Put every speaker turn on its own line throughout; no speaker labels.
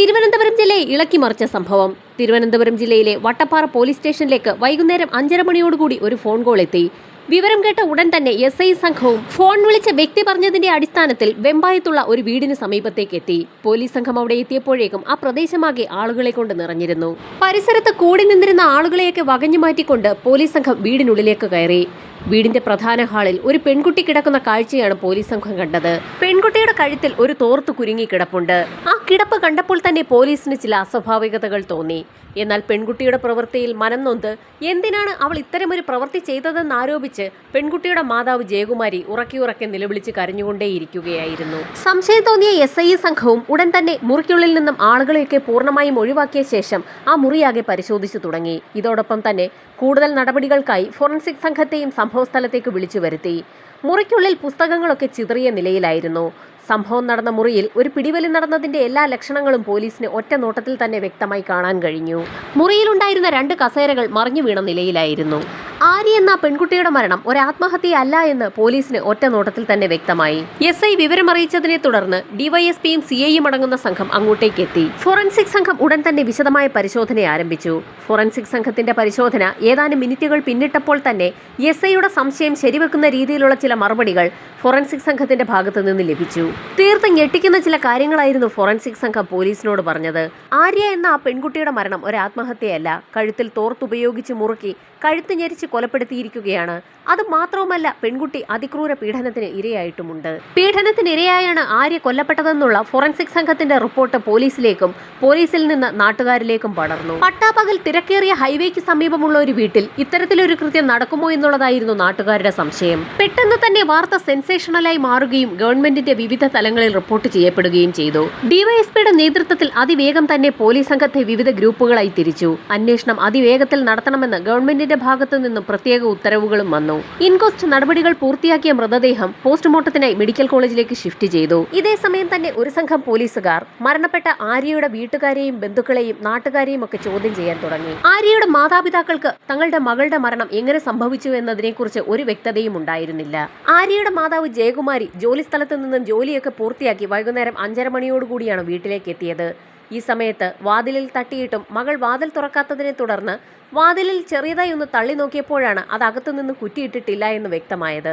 തിരുവനന്തപുരം ജില്ലയെ ഇളക്കിമറിച്ച സംഭവം. തിരുവനന്തപുരം ജില്ലയിലെ വട്ടപ്പാറ പോലീസ് സ്റ്റേഷനിലേക്ക് വൈകുന്നേരം 5:30 മണിയോടുകൂടി ഒരു ഫോൺ കോൾ എത്തി. വിവരം കേട്ട ഉടൻ തന്നെ SI സംഘവും ഫോൺ വിളിച്ച വ്യക്തി പറഞ്ഞതിന്റെ അടിസ്ഥാനത്തിൽ വെമ്പായത്തുള്ള ഒരു വീടിന് സമീപത്തേക്ക് എത്തി. പോലീസ് സംഘം അവിടെ എത്തിയപ്പോഴേക്കും ആ പ്രദേശമാകെ ആളുകളെ കൊണ്ട് നിറഞ്ഞിരുന്നു. പരിസരത്ത് കൂടി നിന്നിരുന്ന ആളുകളെയൊക്കെ വകഞ്ഞു മാറ്റിക്കൊണ്ട് പോലീസ് സംഘം വീടിനുള്ളിലേക്ക് കയറി. വീടിന്റെ പ്രധാന ഹാളിൽ ഒരു പെൺകുട്ടി കിടക്കുന്ന കാഴ്ചയാണ് പോലീസ് സംഘം കണ്ടത്. പെൺകുട്ടിയുടെ കഴുത്തിൽ ഒരു തോർത്ത് കുരുങ്ങി കിടപ്പുണ്ട്. ആ കിടപ്പ് കണ്ടപ്പോൾ തന്നെ പോലീസിന് ചില അസ്വാഭാവികതകൾ തോന്നി. എന്നാൽ പെൺകുട്ടിയുടെ പ്രവൃത്തിയിൽ മനം നൊന്ത് എന്തിനാണ് അവൾ ഇത്തരമൊരു പ്രവൃത്തി ചെയ്തതെന്ന് ആരോപിച്ച് പെൺകുട്ടിയുടെ മാതാവ് ജയകുമാരി ഉറക്കെ നിലവിളിച്ച് കരഞ്ഞുകൊണ്ടേയിരിക്കുകയായിരുന്നു. സംശയം തോന്നിയ SI സംഘവും ഉടൻ തന്നെ മുറിക്കുള്ളിൽ നിന്നും ആളുകളെയൊക്കെ പൂർണ്ണമായും ഒഴിവാക്കിയ ശേഷം ആ മുറിയാകെ പരിശോധിച്ചു തുടങ്ങി. ഇതോടൊപ്പം തന്നെ കൂടുതൽ നടപടികൾക്കായി ഫോറൻസിക് സംഘത്തെയും സംഭവസ്ഥലത്തേക്ക് വിളിച്ചു വരുത്തി. മുറിക്കുള്ളിൽ പുസ്തകങ്ങളൊക്കെ ചിതറിയ നിലയിലായിരുന്നു. സംഭവം നടന്ന മുറിയിൽ ഒരു പിടിവലി നടന്നതിന്റെ എല്ലാ ലക്ഷണങ്ങളും പോലീസിന് ഒറ്റ നോട്ടത്തിൽ തന്നെ വ്യക്തമായി കാണാൻ കഴിഞ്ഞു. മുറിയിലുണ്ടായിരുന്ന 2 കസേരകൾ മറിഞ്ഞു വീണ നിലയിലായിരുന്നു. ആര്യ എന്ന പെൺകുട്ടിയുടെ മരണം ഒരു ആത്മഹത്യയല്ല എന്ന് പോലീസിന് ഒറ്റ നോട്ടത്തിൽ തന്നെ വ്യക്തമായി. SI വിവരമറിയിച്ചതിനെ തുടർന്ന് DYSPയും CIയും അടങ്ങുന്ന സംഘം അങ്ങോട്ടേക്ക് എത്തി. ഫോറൻസിക് സംഘം ഉടൻ തന്നെ വിശദമായ പരിശോധന ആരംഭിച്ചു. ഫോറൻസിക് സംഘത്തിന്റെ പരിശോധന ഏതാനും മിനിറ്റുകൾ പിന്നിട്ടപ്പോൾ തന്നെ SIയുടെ സംശയം ശരിവെക്കുന്ന രീതിയിലുള്ള ചില മറുപടികൾ ഫോറൻസിക് സംഘത്തിന്റെ ഭാഗത്തു നിന്ന് ലഭിച്ചു. തീർത്തും ഞെട്ടിക്കുന്ന ചില കാര്യങ്ങളായിരുന്നു ഫോറൻസിക് സംഘം പോലീസിനോട് പറഞ്ഞത്. ആര്യ എന്ന ആ പെൺകുട്ടിയുടെ മരണം ഒരു ആത്മഹത്യയല്ല, കഴുത്തിൽ തോർത്തുപയോഗിച്ച് മുറുക്കി കഴുത്ത് ഞെരിച്ച് കൊലപ്പെടുത്തിയിരിക്കുകയാണ്. അത് മാത്രവുമല്ല, പെൺകുട്ടി അതിക്രൂര പീഡനത്തിന് ഇരയായിട്ടുമുണ്ട്. പീഡനത്തിനിരയായാണ് ആര്യ കൊല്ലപ്പെട്ടതെന്നുള്ള ഫോറൻസിക് സംഘത്തിന്റെ റിപ്പോർട്ട് പോലീസിലേക്കും പോലീസിൽ നിന്ന് നാട്ടുകാരിലേക്കും പടർന്നു. പട്ടാപ്പകൽ തിരക്കേറിയ ഹൈവേക്ക് സമീപമുള്ള ഒരു വീട്ടിൽ ഇത്തരത്തിലൊരു കൃത്യം നടക്കുമോ എന്നുള്ളതായിരുന്നു നാട്ടുകാരുടെ സംശയം. പെട്ടെന്ന് തന്നെ വാർത്ത സെൻസേഷണലായി മാറുകയും ഗവൺമെന്റിന്റെ വിവിധ തലങ്ങളിൽ റിപ്പോർട്ട് ചെയ്യപ്പെടുകയും ചെയ്തു. DYSPയുടെ നേതൃത്വത്തിൽ അതിവേഗം തന്നെ പോലീസ് സംഘത്തെ വിവിധ ഗ്രൂപ്പുകളായി തിരിച്ചു. അന്വേഷണം അതിവേഗത്തിൽ നടത്തണമെന്ന് ഗവൺമെന്റിന്റെ ഭാഗത്തു നിന്നും പ്രത്യേക ഉത്തരവുകളും വന്നു. ഇൻക്വസ്റ്റ് നടപടികൾ പൂർത്തിയാക്കിയ മൃതദേഹം പോസ്റ്റ്മോർട്ടത്തിനായി മെഡിക്കൽ കോളേജിലേക്ക് ഷിഫ്റ്റ് ചെയ്തു. ഇതേ സമയം തന്നെ ഒരു സംഘം പോലീസുകാർ മരണപ്പെട്ട ആര്യയുടെ വീട്ടുകാരെയും ബന്ധുക്കളെയും നാട്ടുകാരെയും ഒക്കെ ചോദ്യം ചെയ്യാൻ തുടങ്ങി. ആര്യയുടെ മാതാപിതാക്കൾക്ക് തങ്ങളുടെ മകളുടെ മരണം എങ്ങനെ സംഭവിച്ചു എന്നതിനെക്കുറിച്ച് ഒരു വ്യക്തതയും ഉണ്ടായിരുന്നില്ല. ആര്യയുടെ മാതാവ് ജയകുമാരി ജോലി സ്ഥലത്ത് നിന്നും ജോലിയൊക്കെ പൂർത്തിയാക്കി വൈകുന്നേരം 5:30 മണിയോടുകൂടിയാണ് വീട്ടിലേക്ക് എത്തിയത്. ഈ സമയത്ത് വാതിലിൽ തട്ടിയിട്ടും മകൾ വാതിൽ തുറക്കാത്തതിനെ തുടർന്ന് വാതിലിൽ ചെറിയതായി ഒന്ന് തള്ളി നോക്കിയപ്പോഴാണ് അത് അകത്തുനിന്ന് കുറ്റിയിട്ടിട്ടില്ല എന്ന് വ്യക്തമായത്.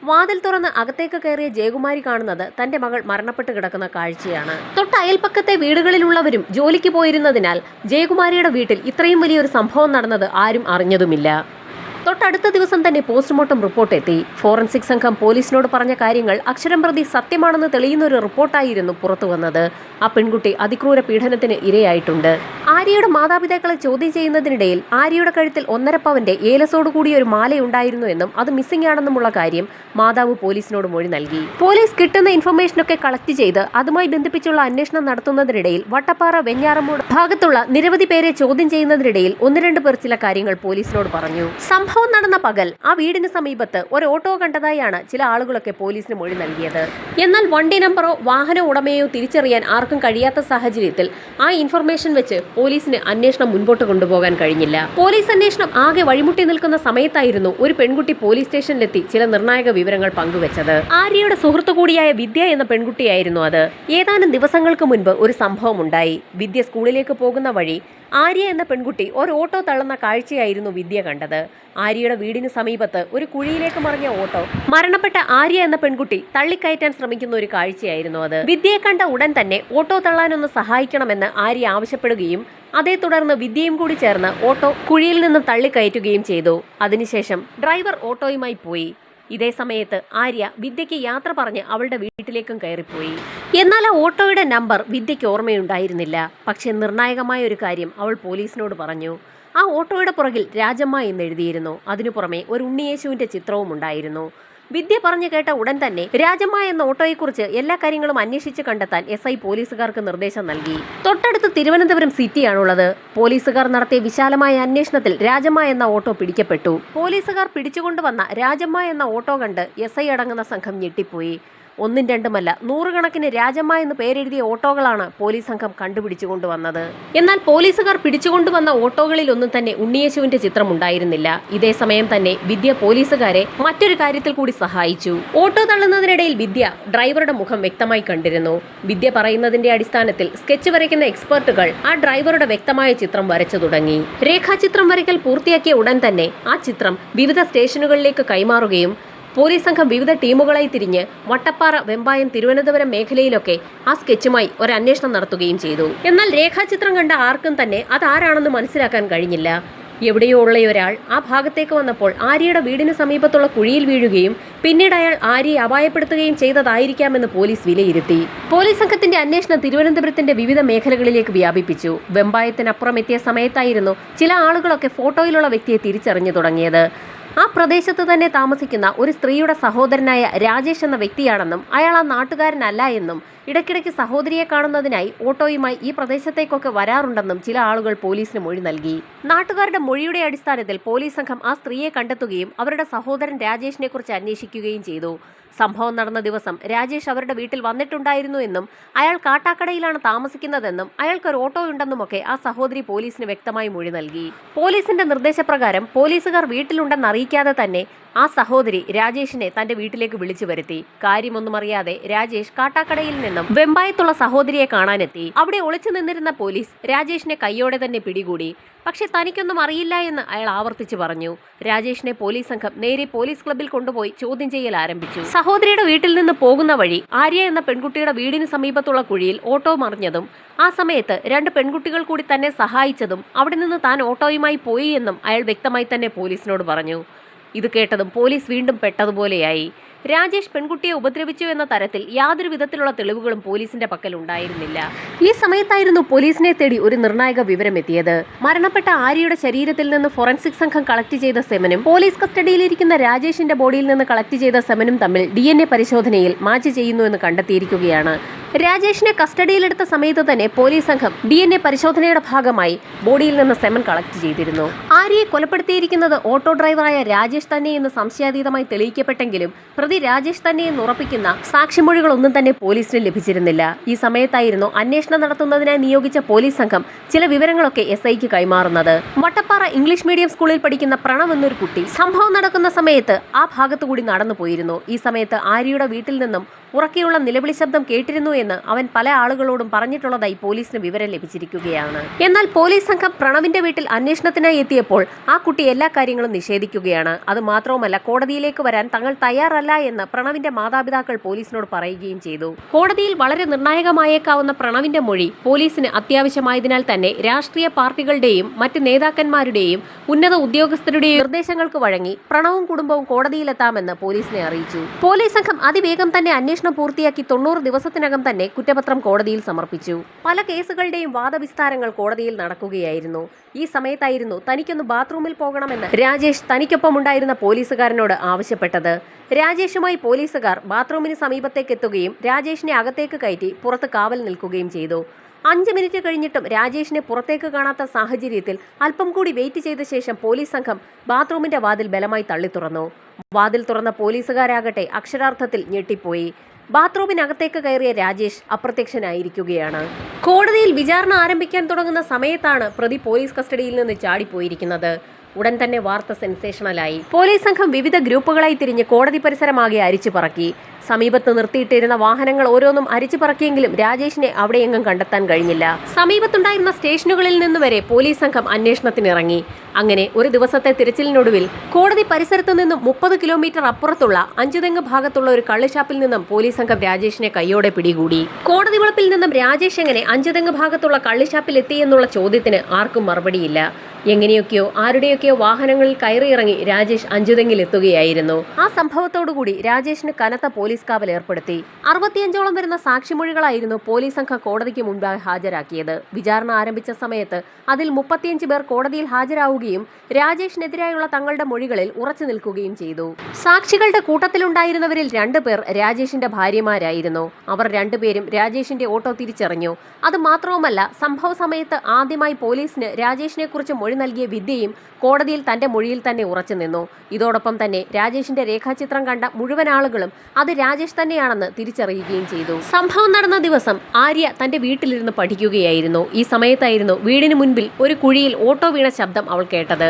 വാതിൽ തുറന്ന് അകത്തേക്ക് കയറിയ ജയകുമാരി കാണുന്നത് തന്റെ മകൾ മരണപ്പെട്ട് കിടക്കുന്ന കാഴ്ചയാണ്. തൊട്ട് അയൽപ്പക്കത്തെ വീടുകളിലുള്ളവരും ജോലിക്ക് പോയിരുന്നതിനാൽ ജയകുമാരിയുടെ വീട്ടിൽ ഇത്രയും വലിയൊരു സംഭവം നടന്നത് ആരും അറിഞ്ഞതുമില്ല. തൊട്ടടുത്ത ദിവസം തന്നെ പോസ്റ്റ്മോർട്ടം റിപ്പോർട്ട് എത്തി. ഫോറൻസിക് സംഘം പോലീസിനോട് പറഞ്ഞ കാര്യങ്ങൾ അക്ഷരം പ്രതി സത്യമാണെന്ന് തെളിയുന്ന ഒരു റിപ്പോർട്ടായിരുന്നു പുറത്തു വന്നത്. ആ പെൺകുട്ടി അതിക്രൂര പീഡനത്തിന് ഇരയായിട്ടുണ്ട്. ആര്യയുടെ മാതാപിതാക്കളെ ചോദ്യം ചെയ്യുന്നതിനിടയിൽ ആര്യയുടെ കഴുത്തിൽ 1.5 പവന്റെ ഏലസോട് കൂടിയ ഒരു മാലയുണ്ടായിരുന്നു എന്നും അത് മിസ്സിംഗ് ആണെന്നുമുള്ള കാര്യം മാതാവ് പോലീസിനോട് മൊഴി നൽകി. പോലീസ് കിട്ടുന്ന ഇൻഫർമേഷനൊക്കെ കളക്ട് ചെയ്ത് അതുമായി ബന്ധിപ്പിച്ചുള്ള അന്വേഷണം നടത്തുന്നതിനിടയിൽ വട്ടപ്പാറ വെഞ്ഞാറമൂട് ഭാഗത്തുള്ള നിരവധി പേരെ ചോദ്യം ചെയ്യുന്നതിനിടയിൽ 1-2 പേർ ചില കാര്യങ്ങൾ പോലീസിനോട് പറഞ്ഞു. സംഭവം നടന്ന പകൽ ആ വീടിന് സമീപത്ത് ഒരു ഓട്ടോ കണ്ടതായാണ് ചില ആളുകളൊക്കെ പോലീസിന് മൊഴി നൽകിയത്. എന്നാൽ വണ്ടി നമ്പറോ വാഹന ഉടമയോ തിരിച്ചറിയാൻ ആർക്കും കഴിയാത്ത സാഹചര്യത്തിൽ ആ ഇൻഫർമേഷൻ വെച്ച് പോലീസിന് അന്വേഷണം മുൻപോട്ട് കൊണ്ടുപോകാൻ കഴിഞ്ഞില്ല. പോലീസ് അന്വേഷണം ആകെ വഴിമുട്ടി നിൽക്കുന്ന സമയത്തായിരുന്നു ഒരു പെൺകുട്ടി പോലീസ് സ്റ്റേഷനിലെത്തി ചില നിർണായക വിവരങ്ങൾ പങ്കുവച്ചത്. ആര്യയുടെ സുഹൃത്തു കൂടിയായ വിദ്യ എന്ന പെൺകുട്ടിയായിരുന്നു അത്. ഏതാനും ദിവസങ്ങൾക്ക് മുൻപ് ഒരു സംഭവം ഉണ്ടായി. വിദ്യ സ്കൂളിലേക്ക് പോകുന്ന വഴി ആര്യ എന്ന പെൺകുട്ടി ഒരു ഓട്ടോ തള്ളുന്ന കാഴ്ചയായിരുന്നു വിദ്യ കണ്ടത്. ആര്യയുടെ വീടിന് സമീപത്ത് ഒരു കുഴിയിലേക്ക് മറിഞ്ഞ ഓട്ടോ മരണപ്പെട്ട ആര്യ എന്ന പെൺകുട്ടി തള്ളിക്കയറ്റാൻ ശ്രമിക്കുന്ന ഒരു കാഴ്ചയായിരുന്നു അത്. വിദ്യയെ കണ്ട ഉടൻ തന്നെ ഓട്ടോ തള്ളാനൊന്ന് സഹായിക്കണമെന്ന് ആര്യ ആവശ്യപ്പെടുകയും അതേ തുടർന്ന് വിദ്യയും കൂടി ചേർന്ന് ഓട്ടോ കുഴിയിൽ നിന്നും തള്ളിക്കയറ്റുകയും ചെയ്തു. അതിനുശേഷം ഡ്രൈവർ ഓട്ടോയുമായി പോയി. ഇതേ സമയത്ത് ആര്യ വിദ്യയ്ക്ക് യാത്ര പറഞ്ഞ് അവളുടെ വീട്ടിലേക്കും കയറിപ്പോയി. എന്നാൽ ആ ഓട്ടോയുടെ നമ്പർ വിദ്യയ്ക്ക് ഓർമ്മയുണ്ടായിരുന്നില്ല. പക്ഷേ നിർണായകമായ ഒരു കാര്യം അവൾ പോലീസിനോട് പറഞ്ഞു. ആ ഓട്ടോയുടെ പുറകിൽ രാജമ്മ എന്ന് എഴുതിയിരുന്നു. അതിനു പുറമെ ഒരു ഉണ്ണിയേശുവിന്റെ ചിത്രവും ഉണ്ടായിരുന്നു. വിദ്യ പറഞ്ഞു കേട്ട ഉടൻ തന്നെ രാജമ്മ എന്ന ഓട്ടോയെക്കുറിച്ച് എല്ലാ കാര്യങ്ങളും അന്വേഷിച്ച് കണ്ടെത്താൻ SI പോലീസുകാർക്ക് നിർദ്ദേശം നൽകി. തൊട്ടടുത്ത് തിരുവനന്തപുരം സിറ്റിയാണുള്ളത്. പോലീസുകാർ നടത്തിയ വിശാലമായ അന്വേഷണത്തിൽ രാജമ്മ എന്ന ഓട്ടോ പിടിക്കപ്പെട്ടു. പോലീസുകാർ പിടിച്ചുകൊണ്ടുവന്ന രാജമ്മ എന്ന ഓട്ടോ കണ്ട് SI അടങ്ങുന്ന സംഘം ഞെട്ടിപ്പോയി. ഒന്നും രണ്ടുമല്ല, നൂറുകണക്കിന് രാജമ്മ എന്ന് പേരെഴുതിയ ഓട്ടോകളാണ് പോലീസ് സംഘം കണ്ടുപിടിച്ചു കൊണ്ടുവന്നത്. എന്നാൽ പോലീസുകാർ പിടിച്ചുകൊണ്ടുവന്ന ഓട്ടോകളിലൊന്നും തന്നെ ഉണ്ണിയേശുവിന്റെ ചിത്രം ഉണ്ടായിരുന്നില്ല. ഇതേ സമയം തന്നെ വിദ്യ പോലീസുകാരെ മറ്റൊരു കാര്യത്തിൽ കൂടി സഹായിച്ചു. ഓട്ടോ തള്ളുന്നതിനിടയിൽ വിദ്യ ഡ്രൈവറുടെ മുഖം വ്യക്തമായി കണ്ടിരുന്നു. വിദ്യ പറയുന്നതിന്റെ അടിസ്ഥാനത്തിൽ സ്കെച്ച് വരയ്ക്കുന്ന എക്സ്പെർട്ടുകൾ ആ ഡ്രൈവറുടെ വ്യക്തമായ ചിത്രം വരച്ചു തുടങ്ങി. രേഖാചിത്രം വരയ്ക്കൽ പൂർത്തിയാക്കിയ ഉടൻ തന്നെ ആ ചിത്രം വിവിധ സ്റ്റേഷനുകളിലേക്ക് കൈമാറുകയും പോലീസ് സംഘം വിവിധ ടീമുകളായി തിരിഞ്ഞ് വട്ടപ്പാറ, വെമ്പായം, തിരുവനന്തപുരം മേഖലയിലൊക്കെ ആ സ്കെച്ചുമായി ഒരു അന്വേഷണം നടത്തുകയും ചെയ്തു. എന്നാൽ രേഖാചിത്രം കണ്ട ആർക്കും തന്നെ അതാരാണെന്ന് മനസ്സിലാക്കാൻ കഴിഞ്ഞില്ല. എവിടെയോ ഉള്ള ഒരാൾ ആ ഭാഗത്തേക്ക് വന്നപ്പോൾ ആര്യയുടെ വീടിന് സമീപത്തുള്ള കുഴിയിൽ വീഴുകയും പിന്നീട് അയാൾ ആര്യയെ അപായപ്പെടുത്തുകയും ചെയ്തതായിരിക്കാമെന്ന് പോലീസ് വിലയിരുത്തി. പോലീസ് സംഘത്തിന്റെ അന്വേഷണം തിരുവനന്തപുരത്തിന്റെ വിവിധ മേഖലകളിലേക്ക് വ്യാപിപ്പിച്ചു. വെമ്പായത്തിനപ്പുറം എത്തിയ സമയത്തായിരുന്നു ചില ആളുകളൊക്കെ ഫോട്ടോയിലുള്ള വ്യക്തിയെ തിരിച്ചറിഞ്ഞു തുടങ്ങിയത്. ആ പ്രദേശത്ത് തന്നെ താമസിക്കുന്ന ഒരു സ്ത്രീയുടെ സഹോദരനായ രാജേഷ് എന്ന വ്യക്തിയാണെന്നും അയാൾ ആ നാട്ടുകാരനല്ല എന്നും ഇടയ്ക്കിടയ്ക്ക് സഹോദരിയെ കാണുന്നതിനായി ഓട്ടോയുമായി ഈ പ്രദേശത്തേക്കൊക്കെ വരാറുണ്ടെന്നും ചില ആളുകൾ പോലീസിന് മൊഴി നൽകി. നാട്ടുകാരുടെ മൊഴിയുടെ അടിസ്ഥാനത്തിൽ പോലീസ് സംഘം ആ സ്ത്രീയെ കണ്ടെത്തുകയും അവരുടെ സഹോദരൻ രാജേഷിനെ കുറിച്ച് അന്വേഷിക്കുകയും ചെയ്തു. സംഭവം നടന്ന ദിവസം രാജേഷ് അവരുടെ വീട്ടിൽ വന്നിട്ടുണ്ടായിരുന്നു എന്നും അയാൾ കാട്ടാക്കടയിലാണ് താമസിക്കുന്നതെന്നും അയാൾക്കൊരു ഓട്ടോ ഉണ്ടെന്നുമൊക്കെ ആ സഹോദരി പോലീസിന് വ്യക്തമായി മൊഴി നൽകി. പോലീസിന്റെ നിർദ്ദേശപ്രകാരം പോലീസുകാർ വീട്ടിലുണ്ടെന്ന് അറിയിക്കാതെ തന്നെ ആ സഹോദരി രാജേഷിനെ തന്റെ വീട്ടിലേക്ക് വിളിച്ചു വരുത്തി. കാര്യമൊന്നും അറിയാതെ രാജേഷ് കാട്ടാക്കടയിൽ നിന്നും വെമ്പായത്തുള്ള സഹോദരിയെ കാണാനെത്തി. അവിടെ ഒളിച്ചു നിന്നിരുന്ന പോലീസ് രാജേഷിനെ കൈയോടെ തന്നെ പിടികൂടി. പക്ഷെ തനിക്കൊന്നും അറിയില്ല എന്ന് അയാൾ ആവർത്തിച്ചു പറഞ്ഞു. രാജേഷിനെ പോലീസ് സംഘം നേരെ പോലീസ് ക്ലബ്ബിൽ കൊണ്ടുപോയി ചോദ്യം ചെയ്യൽ ആരംഭിച്ചു. സഹോദരിയുടെ വീട്ടിൽ നിന്ന് പോകുന്ന വഴി ആര്യ എന്ന പെൺകുട്ടിയുടെ വീടിന് സമീപത്തുള്ള കുഴിയിൽ ഓട്ടോ മറിഞ്ഞതും ആ സമയത്ത് 2 പെൺകുട്ടികൾ കൂടി തന്നെ സഹായിച്ചതും അവിടെ നിന്ന് താൻ ഓട്ടോയുമായി പോയി എന്നും അയാൾ വ്യക്തമായി തന്നെ പോലീസിനോട് പറഞ്ഞു. ഇത് കേട്ടതും പോലീസ് വീണ്ടും പെട്ടതുപോലെയായി. രാജേഷ് പെൺകുട്ടിയെ ഉപദ്രവിച്ചു എന്ന തരത്തിൽ യാതൊരു വിധത്തിലുള്ള തെളിവുകളും പോലീസിന്റെ പക്കൽ ഉണ്ടായിരുന്നില്ല. ഈ സമയത്തായിരുന്നു പോലീസിനെ തേടി ഒരു നിർണായക വിവരം എത്തിയത്. മരണപ്പെട്ട ആര്യയുടെ ശരീരത്തിൽ നിന്ന് ഫോറൻസിക് സംഘം കളക്ട് ചെയ്ത സെമനും പോലീസ് കസ്റ്റഡിയിലിരിക്കുന്ന രാജേഷിന്റെ ബോഡിയിൽ നിന്ന് കളക്ട് ചെയ്ത സെമനും തമ്മിൽ DNA പരിശോധനയിൽ മാച്ച് ചെയ്യുന്നുവെന്ന് കണ്ടെത്തിയിരിക്കുകയാണ്. രാജേഷിനെ കസ്റ്റഡിയിലെടുത്ത സമയത്ത് തന്നെ പോലീസ് സംഘം DNA പരിശോധനയുടെ ഭാഗമായി ബോഡിയിൽ നിന്ന് സെമൻ കളക്ട് ചെയ്തിരുന്നു. ആര്യയെ കൊലപ്പെടുത്തിയിരിക്കുന്നത് ഓട്ടോ ഡ്രൈവറായ രാജേഷ് തന്നെയെന്ന് സംശയാതീതമായി തെളിയിക്കപ്പെട്ടെങ്കിലും പ്രതി രാജേഷ് തന്നെയെന്ന് ഉറപ്പിക്കുന്ന സാക്ഷിമൊഴികളൊന്നും തന്നെ പോലീസിന് ലഭിച്ചിരുന്നില്ല. ഈ സമയത്തായിരുന്നു അന്വേഷണം നടത്തുന്നതിനായി നിയോഗിച്ച പോലീസ് സംഘം ചില വിവരങ്ങളൊക്കെ SIക്ക് കൈമാറുന്നത്. വട്ടപ്പാറ ഇംഗ്ലീഷ് മീഡിയം സ്കൂളിൽ പഠിക്കുന്ന പ്രണവ് എന്നൊരു കുട്ടി സംഭവം നടക്കുന്ന സമയത്ത് ആ ഭാഗത്തുകൂടി നടന്നു പോയിരുന്നു. ഈ സമയത്ത് ആര്യയുടെ വീട്ടിൽ നിന്നും ഉറക്കെയുള്ള നിലവിളി ശബ്ദം കേട്ടിരുന്നു എന്ന് അവൻ പല ആളുകളോടും പറഞ്ഞിട്ടുള്ളതായി പോലീസിന് വിവരം ലഭിച്ചിരിക്കുകയാണ്. എന്നാൽ പോലീസ് സംഘം പ്രണവിന്റെ വീട്ടിൽ അന്വേഷണത്തിനായി എത്തിയപ്പോൾ ആ കുട്ടി എല്ലാ കാര്യങ്ങളും നിഷേധിക്കുകയാണ്. അത് മാത്രവുമല്ല, കോടതിയിലേക്ക് വരാൻ തങ്ങൾ തയ്യാറല്ല എന്ന് പ്രണവിന്റെ മാതാപിതാക്കൾ പോലീസിനോട് പറയുകയും ചെയ്തു. കോടതിയിൽ വളരെ നിർണായകമായേക്കാവുന്ന പ്രണവിന്റെ മൊഴി പോലീസിന് അത്യാവശ്യമായതിനാൽ തന്നെ രാഷ്ട്രീയ പാർട്ടികളുടെയും മറ്റ് നേതാക്കന്മാരുടെയും ഉന്നത ഉദ്യോഗസ്ഥരുടെയും നിർദ്ദേശങ്ങൾക്ക് വഴങ്ങി പ്രണവും കുടുംബവും കോടതിയിലെത്താമെന്ന് പോലീസിനെ അറിയിച്ചു. പോലീസ് സംഘം അതിവേഗം തന്നെ അന്വേഷണം പൂർത്തിയാക്കി 90 ദിവസത്തിനകം തന്നെ കുറ്റപത്രം കോടതിയിൽ സമർപ്പിച്ചു. പല കേസുകളുടെയും വാദവിസ്താരങ്ങൾ കോടതിയിൽ നടക്കുകയായിരുന്നു. ഈ സമയത്തായിരുന്നു തനിക്കൊന്ന് ബാത്റൂമിൽ പോകണമെന്ന് രാജേഷ് തനിക്കൊപ്പമുണ്ടായിരുന്ന പോലീസുകാരനോട് ആവശ്യപ്പെട്ടത്. രാജേഷുമായി പോലീസുകാർ ബാത്റൂമിന് സമീപത്തേക്ക് എത്തുകയും രാജേഷിനെ അകത്തേക്ക് കയറ്റി പുറത്ത് കാവൽ നിൽക്കുകയും ചെയ്തു. 5 മിനിറ്റ് കഴിഞ്ഞിട്ടും രാജേഷിനെ പുറത്തേക്ക് കാണാത്ത സാഹചര്യത്തിൽ അല്പം കൂടി വെയിറ്റ് ചെയ്ത ശേഷം പോലീസ് സംഘം ബാത്റൂമിന്റെ വാതിൽ ബലമായി തള്ളി തുറന്നു. വാതിൽ തുറന്ന പോലീസുകാരാകട്ടെ അക്ഷരാർത്ഥത്തിൽ ഞെട്ടിപ്പോയി. ബാത്റൂമിനകത്തേക്ക് കയറിയ രാജേഷ് അപ്രത്യക്ഷനായിരിക്കുകയാണ്. കോടതിയിൽ വിചാരണ ആരംഭിക്കാൻ തുടങ്ങുന്ന സമയത്താണ് പ്രതി പോലീസ് കസ്റ്റഡിയിൽ നിന്ന് ചാടിപ്പോയിരിക്കുന്നത്. ഉടൻ തന്നെ വാർത്ത സെൻസേഷണലായി. പോലീസ് സംഘം വിവിധ ഗ്രൂപ്പുകളായി തിരിഞ്ഞ് കോടതി പരിസരമാകെ അരിച്ചു പറക്കി. സമീപത്ത് നിർത്തിയിട്ടിരുന്ന വാഹനങ്ങൾ ഓരോന്നും അരിച്ചു പറക്കിയെങ്കിലും രാജേഷിനെ അവിടെയെങ്ങും കണ്ടെത്താൻ കഴിഞ്ഞില്ല. സമീപത്തുണ്ടായിരുന്ന സ്റ്റേഷനുകളിൽ നിന്ന് വരെ പോലീസ് സംഘം അന്വേഷണത്തിനിറങ്ങി. അങ്ങനെ ഒരു ദിവസത്തെ തിരച്ചിലിനൊടുവിൽ കോടതി പരിസരത്ത് നിന്നും 30 കിലോമീറ്റർ അപ്പുറത്തുള്ള അഞ്ചുതെങ്ങ് ഭാഗത്തുള്ള ഒരു കള്ളുഷാപ്പിൽ നിന്നും പോലീസ് സംഘം രാജേഷിനെ കൈയോടെ പിടികൂടി. കോടതി വളപ്പിൽ നിന്നും രാജേഷ് എങ്ങനെ അഞ്ചുതെങ്ങ് ഭാഗത്തുള്ള കള്ളുഷാപ്പിൽ എത്തി എന്നുള്ള ചോദ്യത്തിന് ആർക്കും മറുപടിയില്ല. എങ്ങനെയൊക്കെയോ ആരുടെയൊക്കെയോ വാഹനങ്ങളിൽ കയറിയിറങ്ങി രാജേഷ് അഞ്ചുതെങ്ങിൽ എത്തുകയായിരുന്നു. ആ സംഭവത്തോടുകൂടി രാജേഷിന് കനത്ത പോലീസ് കാവൽ ഏർപ്പെടുത്തി. 65ഓളം വരുന്ന സാക്ഷിമൊഴികളായിരുന്നു പോലീസ് സംഘം കോടതിക്ക് മുൻപായി ഹാജരാക്കിയത്. വിചാരണ ആരംഭിച്ച സമയത്ത് അതിൽ 35 പേർ കോടതിയിൽ ഹാജരാവുകയും രാജേഷിനെതിരായുള്ള തങ്ങളുടെ മൊഴികളിൽ ഉറച്ചു നിൽക്കുകയും ചെയ്തു. സാക്ഷികളുടെ കൂട്ടത്തിലുണ്ടായിരുന്നവരിൽ 2 പേർ രാജേഷിന്റെ ഭാര്യമാരായിരുന്നു. അവർ 2 പേരും രാജേഷിന്റെ ഓട്ടോ തിരിച്ചറിഞ്ഞു. അത് മാത്രവുമല്ല, സംഭവ സമയത്ത് ആദ്യമായി പോലീസിന് രാജേഷിനെ കുറിച്ച് മൊഴി മൊഴി നൽകിയ വിദ്യയും കോടതിയിൽ തന്റെ മൊഴിയിൽ തന്നെ ഉറച്ചുനിന്നു. ഇതോടൊപ്പം തന്നെ രാജേഷിന്റെ രേഖാചിത്രം കണ്ട മുഴുവൻ ആളുകളും അത് രാജേഷ് തന്നെയാണെന്ന് തിരിച്ചറിയുകയും ചെയ്തു. സംഭവം നടന്ന ദിവസം ആര്യ തന്റെ വീട്ടിലിരുന്ന് പഠിക്കുകയായിരുന്നു. ഈ സമയത്തായിരുന്നു വീടിന് മുൻപിൽ ഒരു കുഴിയിൽ ഓട്ടോ വീണ ശബ്ദം അവൾ കേട്ടത്.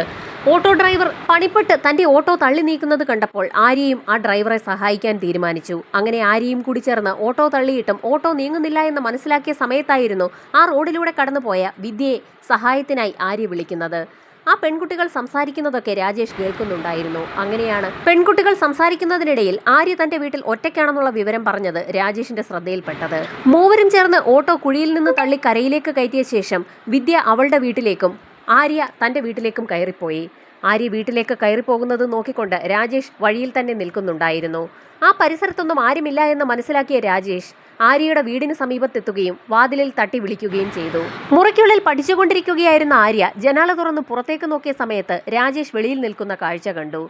ഓട്ടോ ഡ്രൈവർ പണിപ്പെട്ട് തന്റെ ഓട്ടോ തള്ളി നീക്കുന്നത് കണ്ടപ്പോൾ ആര്യയും ആ ഡ്രൈവറെ സഹായിക്കാൻ തീരുമാനിച്ചു. അങ്ങനെ ആര്യയും കൂടി ചേർന്ന് ഓട്ടോ തള്ളിയിട്ടും ഓട്ടോ നീങ്ങുന്നില്ല എന്ന് മനസ്സിലാക്കിയ സമയത്തായിരുന്നു ആ റോഡിലൂടെ കടന്നുപോയ വിദ്യയെ സഹായത്തിനായി ആര്യ വിളിക്കുന്നത്. ആ പെൺകുട്ടികൾ സംസാരിക്കുന്നതൊക്കെ രാജേഷ് കേൾക്കുന്നുണ്ടായിരുന്നു. അങ്ങനെയാണ് പെൺകുട്ടികൾ സംസാരിക്കുന്നതിനിടയിൽ ആര്യ തന്റെ വീട്ടിൽ ഒറ്റയ്ക്കാണെന്നുള്ള വിവരം പറഞ്ഞത് രാജേഷിന്റെ ശ്രദ്ധയിൽപ്പെട്ടത്. മൂവരും ചേർന്ന് ഓട്ടോ കുഴിയിൽ നിന്ന് തള്ളി കരയിലേക്ക് കയറ്റിയ ശേഷം വിദ്യ അവളുടെ വീട്ടിലേക്കും ആര്യ തന്റെ വീട്ടിലേക്കും കയറിപ്പോയി. ആര്യ വീട്ടിലേക്ക് കയറിപ്പോകുന്നത് നോക്കിക്കൊണ്ട് രാജേഷ് വഴിയിൽ തന്നെ നിൽക്കുന്നുണ്ടായിരുന്നു. ആ പരിസരത്തൊന്നും ആരുമില്ല എന്ന് മനസ്സിലാക്കിയ രാജേഷ് ആര്യയുടെ വീടിന് സമീപത്തെത്തുകയും വാതിലിൽ തട്ടി വിളിക്കുകയും ചെയ്തു. മുറിക്കുള്ളിൽ പഠിച്ചുകൊണ്ടിരിക്കുകയായിരുന്ന ആര്യ ജനാല തുറന്ന് പുറത്തേക്ക് നോക്കിയ സമയത്ത് രാജേഷ് വെളിയിൽ നിൽക്കുന്ന കാഴ്ച കണ്ടു.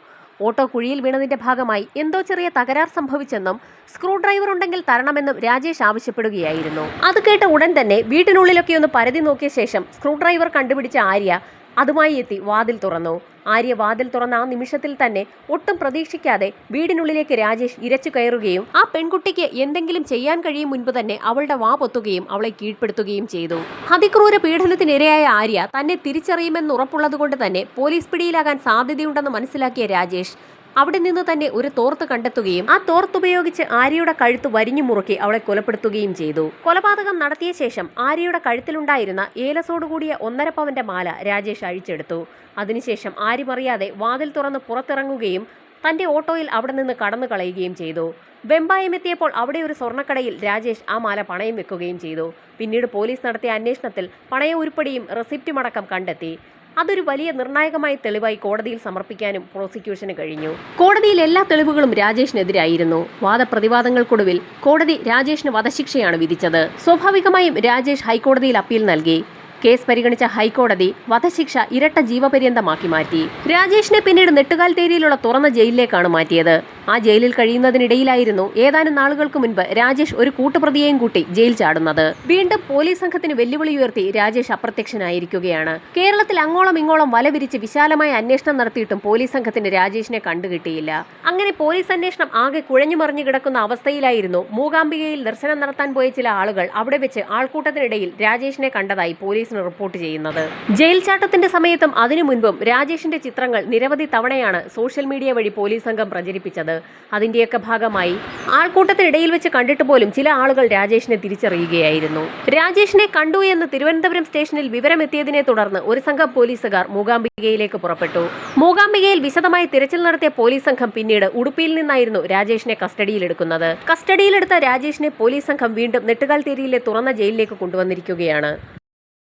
ഓട്ടോ കുഴിയിൽ വീണതിന്റെ ഭാഗമായി എന്തോ ചെറിയ തകരാർ സംഭവിച്ചെന്നും സ്ക്രൂ ഡ്രൈവർ ഉണ്ടെങ്കിൽ തരണമെന്നും രാജേഷ് ആവശ്യപ്പെടുകയായിരുന്നു. അത് കേട്ട ഉടൻ തന്നെ വീട്ടിനുള്ളിലൊക്കെ ഒന്ന് പരതി നോക്കിയ ശേഷം സ്ക്രൂ ഡ്രൈവർ കണ്ടുപിടിച്ച ആര്യ അതുമായി എത്തി വാതിൽ തുറന്നു. ആര്യ വാതിൽ തുറന്ന ആ നിമിഷത്തിൽ തന്നെ ഒട്ടും പ്രതീക്ഷിക്കാതെ വീടിനുള്ളിലേക്ക് രാജേഷ് ഇരച്ചു കയറുകയും ആ പെൺകുട്ടിക്ക് എന്തെങ്കിലും ചെയ്യാൻ കഴിയും മുൻപ് തന്നെ അവളുടെ വാ പൊത്തുകയും അവളെ കീഴ്പ്പെടുത്തുകയും ചെയ്തു. അതിക്രൂര പീഡനത്തിനിരയായ ആര്യ തന്നെ തിരിച്ചറിയുമെന്ന് ഉറപ്പുള്ളതുകൊണ്ട് തന്നെ പോലീസ് പിടിയിലാകാൻ സാധ്യതയുണ്ടെന്ന് മനസ്സിലാക്കിയ രാജേഷ് അവിടെ നിന്ന് തന്നെ ഒരു തോർത്ത് കണ്ടെത്തുകയും ആ തോർത്തുപയോഗിച്ച് ആര്യയുടെ കഴുത്ത് വരിഞ്ഞു മുറുക്കി അവളെ കൊലപ്പെടുത്തുകയും ചെയ്തു. കൊലപാതകം നടത്തിയ ശേഷം ആര്യയുടെ കഴുത്തിലുണ്ടായിരുന്ന ഏലസോടുകൂടിയ 1.5 പവന്റെ മാല രാജേഷ് അഴിച്ചെടുത്തു. അതിനുശേഷം ആര്യമറിയാതെ വാതിൽ തുറന്ന് പുറത്തിറങ്ങുകയും തന്റെ ഓട്ടോയിൽ അവിടെ നിന്ന് കടന്നു കളയുകയും ചെയ്തു. വെമ്പായമെത്തിയപ്പോൾ അവിടെ ഒരു സ്വർണ്ണക്കടയിൽ രാജേഷ് ആ മാല പണയം വെക്കുകയും ചെയ്തു. പിന്നീട് പോലീസ് നടത്തിയ അന്വേഷണത്തിൽ പണയ ഉരുപ്പടിയും റെസിപ്റ്റുമടക്കം കണ്ടെത്തി. അതൊരു വലിയ നിർണായകമായ തെളിവായി കോടതിയിൽ സമർപ്പിക്കാനും പ്രോസിക്യൂഷന് കഴിഞ്ഞു. കോടതിയിൽ എല്ലാ തെളിവുകളും രാജേഷിനെതിരായിരുന്നു. വാദപ്രതിവാദങ്ങൾക്കൊടുവിൽ കോടതി രാജേഷിന് വധശിക്ഷയാണ് വിധിച്ചത്. സ്വാഭാവികമായും രാജേഷ് ഹൈക്കോടതിയിൽ അപ്പീൽ നൽകി. കേസ് പരിഗണിച്ച ഹൈക്കോടതി വധശിക്ഷ ഇരട്ട ജീവപര്യന്തമാക്കി മാറ്റി. രാജേഷിനെ പിന്നീട് നെട്ടുകാൽത്തേരിയിലുള്ള തുറന്ന ജയിലിലേക്കാണ് മാറ്റിയത്. ആ ജയിലിൽ കഴിയുന്നതിനിടയിലായിരുന്നു ഏതാനും നാളുകൾക്ക് മുൻപ് രാജേഷ് ഒരു കൂട്ടുപ്രതിയെയും കൂട്ടി ജയിൽ ചാടുന്നത്. വീണ്ടും പോലീസ് സംഘത്തിന് വെല്ലുവിളി ഉയർത്തി രാജേഷ് അപ്രത്യക്ഷനായിരിക്കുകയാണ്. കേരളത്തിൽ അങ്ങോളം ഇങ്ങോളം വലവിരിച്ച് വിശാലമായ അന്വേഷണം നടത്തിയിട്ടും പോലീസ് സംഘത്തിന് രാജേഷിനെ കണ്ടുകിട്ടിയില്ല. അങ്ങനെ പോലീസ് അന്വേഷണം ആകെ കുഴഞ്ഞുമറിഞ്ഞു കിടക്കുന്ന അവസ്ഥയിലായിരുന്നു മൂകാംബികയിൽ ദർശനം നടത്താൻ പോയ ചില ആളുകൾ അവിടെ വെച്ച് ആൾക്കൂട്ടത്തിനിടയിൽ രാജേഷിനെ കണ്ടതായി പോലീസിന് റിപ്പോർട്ട് ചെയ്യുന്നത്. ജയിൽ ചാട്ടത്തിന്റെ സമയത്തും അതിനു മുൻപും രാജേഷിന്റെ ചിത്രങ്ങൾ നിരവധി തവണയാണ് സോഷ്യൽ മീഡിയ വഴി പോലീസ് സംഘം പ്രചരിപ്പിച്ചത്. അതിന്റെയൊക്കെ ഭാഗമായി ആൾക്കൂട്ടത്തിനിടയിൽ വെച്ച് കണ്ടിട്ട് പോലും ചില ആളുകൾ രാജേഷിനെ തിരിച്ചറിയുകയായിരുന്നു. രാജേഷിനെ കണ്ടു എന്ന് തിരുവനന്തപുരം സ്റ്റേഷനിൽ വിവരമെത്തിയതിനെ തുടർന്ന് ഒരു സംഘം പോലീസുകാർ മൂകാംബികയിലേക്ക് പുറപ്പെട്ടു. മൂകാംബികയിൽ വിശദമായി തിരച്ചിൽ നടത്തിയ പോലീസ് സംഘം പിന്നീട് ഉടുപ്പിയിൽ നിന്നായിരുന്നു രാജേഷിനെ കസ്റ്റഡിയിലെടുക്കുന്നത്. കസ്റ്റഡിയിലെടുത്ത രാജേഷിനെ പോലീസ് സംഘം വീണ്ടും നെട്ടുകാൽത്തേരിയിലെ തുറന്ന ജയിലിലേക്ക് കൊണ്ടുവന്നിരിക്കുകയാണ്.